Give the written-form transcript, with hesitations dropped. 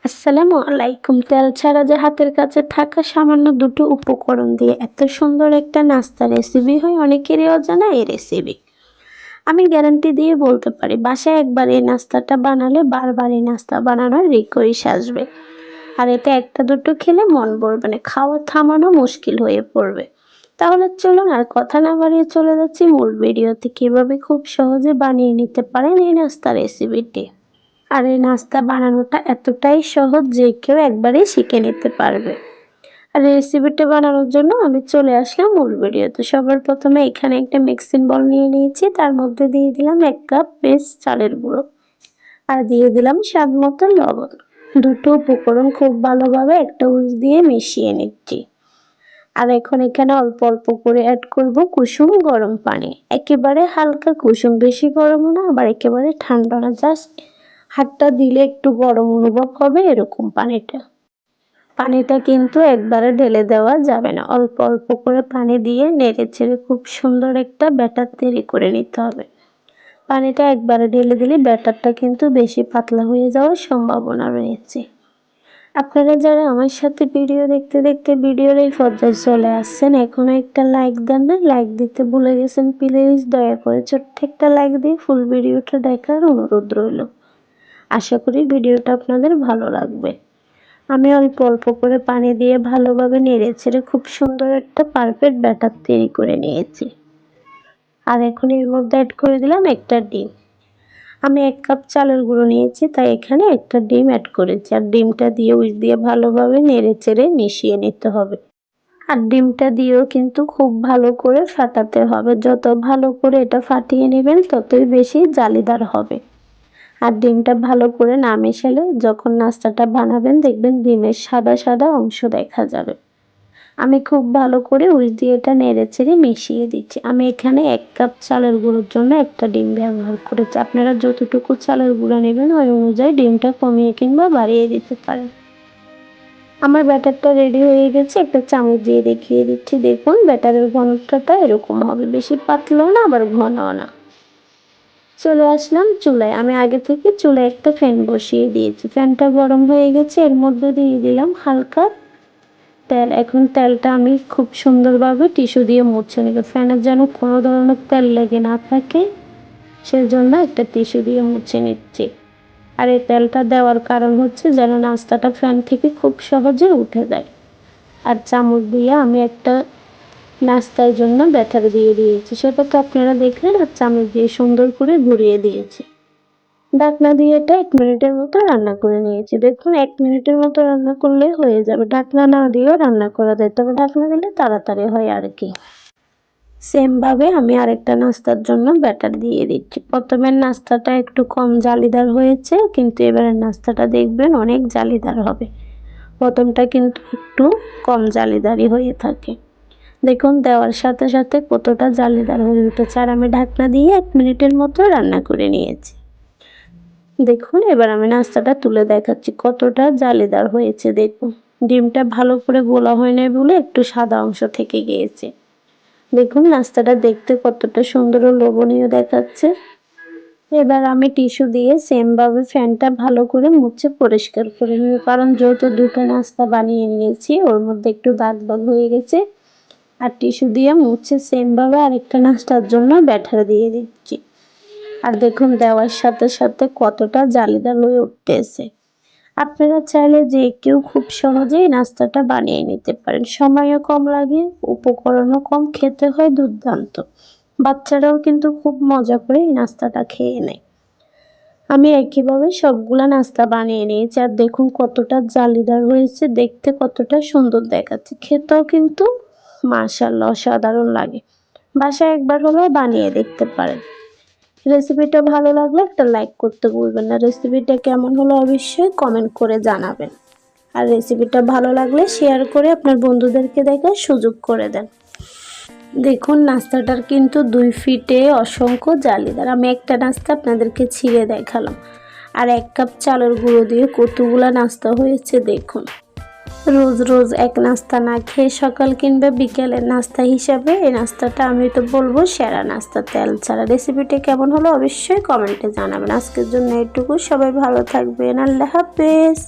আসসালামু আলাইকুম। তেল ছাড়া যে হাতের কাছে থাকা সামান্য দুটো উপকরণ দিয়ে এত সুন্দর একটা নাস্তা রেসিপি হয় অনেকেরই অজানা এই রেসিপি। আমি গ্যারান্টি দিয়ে বলতে পারি বাসায় একবার এই নাস্তাটা বানালে বারবার এই নাস্তা বানানোর রিকোয়েস্ট আসবে। আর এতে একটা দুটো খেলে মন ভরবে না, খাওয়া থামানো মুশকিল হয়ে পড়বে। তাহলে চলুন আর কথা না বাড়িয়ে চলে যাচ্ছি মূল ভিডিওতে, কিভাবে খুব সহজে বানিয়ে নিতে পারেন এই নাস্তা রেসিপিটি। আর এই নাস্তা বানানোটা এতটাই সহজ যে কেউ একবারেই শিখে নিতে পারবে। আর রেসিপিটা বানানোর জন্য আমি চলে আসলাম মূল ভিডিওতে। সবার প্রথমে এখানে একটা মিক্সিং বল নিয়ে নিয়েছি, তার মধ্যে দিয়ে দিলাম 1 কাপ পেস্ট চালের গুঁড়ো আর দিয়ে দিলাম স্বাদ মতো লবণ। দুটো উপকরণ খুব ভালোভাবে একটা উস দিয়ে মিশিয়ে নিচ্ছি। আর এখন এখানে অল্প অল্প করে অ্যাড করব কুসুম গরম পানি। একেবারে হালকা কুসুম, বেশি গরম না আবার একেবারে ঠান্ডা না, জাস্ট হাতটা দিলে একটু গরম অনুভব হবে এরকম পানিটা কিন্তু একবারে ঢেলে দেওয়া যাবে না, অল্প অল্প করে পানি দিয়ে নেড়ে চেড়ে খুব সুন্দর একটা ব্যাটার তৈরি করে নিতে হবে। পানিটা একবারে ঢেলে দিলে ব্যাটারটা কিন্তু বেশি পাতলা হয়ে যাওয়ার সম্ভাবনা রয়েছে। আপনারা যারা আমার সাথে ভিডিও দেখতে দেখতে ভিডিওর এই পর্যায়ে চলে আসছেন, এখনো একটা লাইক দেন না, লাইক দিতে ভুলে গেছেন, প্লিজ দয়া করে ছোট্ট একটা লাইক দিয়ে ফুল ভিডিওটা দেখার অনুরোধ রইল। আশা করি ভিডিওটা আপনাদের ভালো লাগবে। আমি অল্প অল্প করে পানি দিয়ে ভালোভাবে নেড়ে ছেড়ে খুব সুন্দর একটা পারফেক্ট ব্যাটার তৈরি করে নিয়েছি। আর এখন এর মধ্যে অ্যাড করে দিলাম একটা ডিম। আমি 1 কাপ চালের গুঁড়ো নিয়েছি, তাই এখানে একটা ডিম অ্যাড করেছি। আর ডিমটা দিয়ে ভালোভাবে নেড়ে চেড়ে মিশিয়ে নিতে হবে। আর ডিমটা দিয়েও কিন্তু খুব ভালো করে ফাটাতে হবে। যত ভালো করে এটা ফাটিয়ে নেবেন ততই বেশি জালিদার হবে। আর ডিমটা ভালো করে না মেশালে যখন নাস্তাটা বানাবেন দেখবেন ডিমের সাদা সাদা অংশ দেখা যাবে। আমি খুব ভালো করে দিয়ে এটা নেড়ে চেড়ে মিশিয়ে দিচ্ছি। আমি এখানে 1 কাপ চালের গুঁড়োর জন্য একটা ডিম ব্যবহার করেছি। আপনারা যতটুকু চালের গুঁড়ো নেবেন ওই অনুযায়ী ডিমটা কমিয়ে কিংবা বাড়িয়ে দিতে পারেন। আমার ব্যাটারটা রেডি হয়ে গেছে, একটা চামচ দিয়ে দেখিয়ে দিচ্ছি। দেখুন ব্যাটারের ঘনত্বটা এরকম হবে, বেশি পাতলাও না আবার ঘনও না। চলে আসলাম চুলায়। আমি আগে থেকে চুলায় একটা ফ্যান বসিয়ে দিয়েছি। ফ্যানটা গরম হয়ে গেছে, এর মধ্যে দিয়ে দিলাম হালকা তেল। এখন তেলটা আমি খুব সুন্দরভাবে টিস্যু দিয়ে মুছে নেব, ফ্যানের যেন কোনো ধরনের তেল লেগে না থাকে সেজন্য একটা টিস্যু দিয়ে মুছে নিচ্ছি। আর এই তেলটা দেওয়ার কারণ হচ্ছে যেন নাস্তাটা ফ্যান থেকে খুব সহজে উঠে যায়। আর চামচ দিয়ে আমি একটা নাস্তার জন্য ব্যাটার দিয়ে দিয়েছি, সেটা তো আপনারা দেখলেন। আর চামচ দিয়ে সুন্দর করে ঘুরিয়ে দিয়েছি। ঢাকনা দিয়ে এটা 1 মিনিটের মতো রান্না করে নিয়েছি। দেখুন 1 মিনিটের মতো রান্না করলে হয়ে যাবে। ঢাকনা না দিয়েও রান্না করা যায়, তবে ঢাকনা দিলে তাড়াতাড়ি হয় আর কি। সেম ভাবে আমি আরেকটা নাস্তার জন্য ব্যাটার দিয়ে দিচ্ছি। প্রথমের নাস্তাটা একটু কম জালিদার হয়েছে, কিন্তু এবারের নাস্তাটা দেখবেন অনেক জালিদার হবে। প্রথমটা কিন্তু একটু কম জালিদারই হয়ে থাকে। দেখুন দেওয়ার সাথে সাথে কতটা জালিদার হয়ে উঠেছে। আর আমি ঢাকনা দিয়ে 1 মিনিটের মতো রান্না করে নিয়েছি। দেখুন এবার আমি নাস্তাটা তুলে দেখাচ্ছি কতটা জালিদার হয়েছে। দেখুন ডিমটা ভালো করে গোলা হয় না বলে একটু সাদা অংশ থেকে গিয়েছে। দেখুন নাস্তাটা দেখতে কতটা সুন্দর ও লোভনীয় দেখাচ্ছে। এবার আমি টিস্যু দিয়ে সেম ভাবে ফ্যানটা ভালো করে মুছে পরিষ্কার করে নেব, কারণ যেহেতু দুটো নাস্তা বানিয়ে নিয়েছি ওর মধ্যে একটু দাগ দাগ হয়ে গেছে। আর টিস্যু দিয়ে মুছে সেম ভাবে আরেকটা নাস্তার জন্য ব্যাটার দিয়ে দিচ্ছি। আর দেখুন দেওয়ার সাথে সাথে কতটা জালিদার হয়ে উঠতেছে। আপনারা চাইলে যে কেউ খুব সহজেই নাস্তাটা বানিয়ে নিতে পারেন। সময়ও কম লাগে, উপকরণও কম, খেতে হয় দুর্দান্ত। বাচ্চারাও কিন্তু খুব মজা করে এই নাস্তাটা খেয়ে নেয়। আমি একইভাবে সবগুলা নাস্তা বানিয়ে নিয়েছি। আর দেখুন কতটা জালিদার হয়েছে, দেখতে কতটা সুন্দর দেখাচ্ছে, খেতেও কিন্তু মাশাআল্লাহ অসাধারণ লাগে। বাসায় একবার হলেও বানিয়ে দেখতে পারেন। রেসিপিটা ভালো লাগলে একটা লাইক করতে ভুলবেন না। রেসিপিটা কেমন হলো অবশ্যই কমেন্ট করে জানাবেন। আর রেসিপিটা ভালো লাগলে শেয়ার করে আপনার বন্ধুদেরকে দেখার সুযোগ করে দেন। দেখুন নাস্তাটার কিন্তু 2 ফিটে অসংখ্য জালিদার। আমি একটা নাস্তা আপনাদেরকে ছিঁড়ে দেখালাম। আর 1 কাপ চালের গুঁড়ো দিয়ে কতগুলা নাস্তা হয়েছে দেখুন। রোজ রোজ এক নাস্তা না খেয়ে সকাল কিংবা বিকেলের নাস্তা হিসাবে এই নাস্তাটা আমি তো বলবো সেরা নাস্তা তেল ছাড়া। রেসিপিটা কেমন হলো অবশ্যই কমেন্টে জানাবেন। আজকের জন্য এটুকু, সবাই ভালো থাকবেন। আল্লাহ হাফেজ।